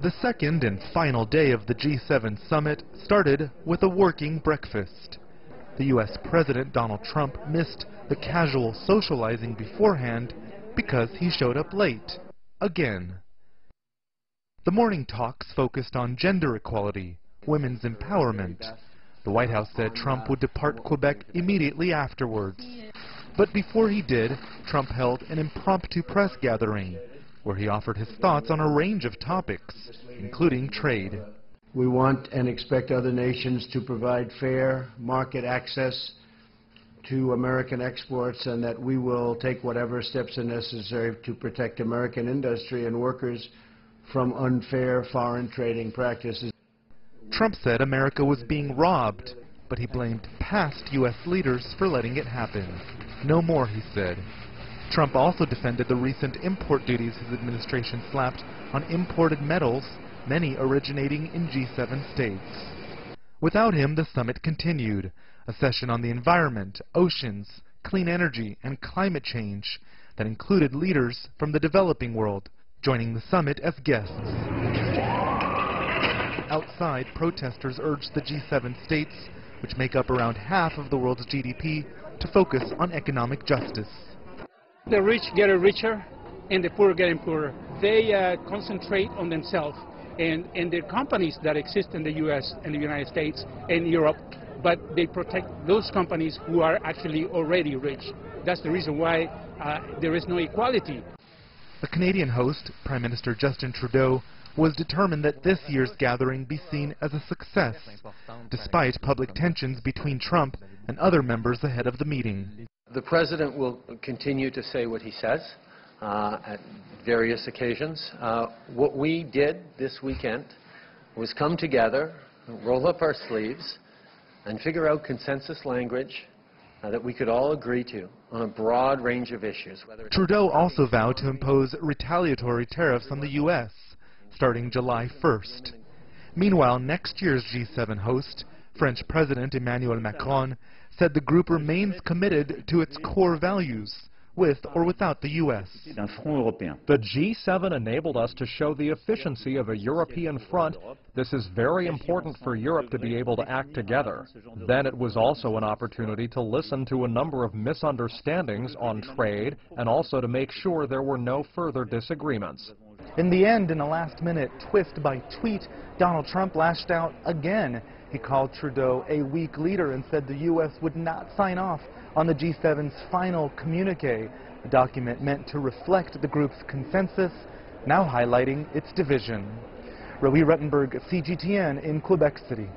The second and final day of the G7 summit started with a working breakfast. The U.S. President Donald Trump missed the casual socializing beforehand because he showed up late, again. The morning talks focused on gender equality, women's empowerment. The White House said Trump would depart Quebec immediately afterwards. But before he did, Trump held an impromptu press gathering, where he offered his thoughts on a range of topics, including trade. We want and expect other nations to provide fair market access to American exports, and that we will take whatever steps are necessary to protect American industry and workers from unfair foreign trading practices. Trump said America was being robbed, but he blamed past U.S. leaders for letting it happen. No more, he said. Trump also defended the recent import duties his administration slapped on imported metals, many originating in G7 states. Without him, the summit continued, a session on the environment, oceans, clean energy, and climate change that included leaders from the developing world joining the summit as guests. Outside, protesters urged the G7 states, which make up around half of the world's GDP, to focus on economic justice. The rich get richer and the poor getting poorer. They concentrate on themselves and the companies that exist in the U.S. and the United States and Europe, but they protect those companies who are actually already rich. That's the reason why there is no equality. The Canadian host, Prime Minister Justin Trudeau, was determined that this year's gathering be seen as a success, despite public tensions between Trump and other members ahead of the meeting. The President will continue to say what he says at various occasions. What we did this weekend was come together, roll up our sleeves, and figure out consensus language that we could all agree to on a broad range of issues. Trudeau also vowed to impose retaliatory tariffs on the U.S. starting July 1st. Meanwhile, next year's G7 host, French President Emmanuel Macron, said the group remains committed to its core values, with or without the U.S. The G7 enabled us to show the efficiency of a European front. This is very important for Europe to be able to act together. Then it was also an opportunity to listen to a number of misunderstandings on trade and also to make sure there were no further disagreements. In the end, in a last-minute twist by tweet, Donald Trump lashed out again. He called Trudeau a weak leader and said the U.S. would not sign off on the G7's final communique, a document meant to reflect the group's consensus, now highlighting its division. Rowie Ruttenberg, CGTN in Quebec City.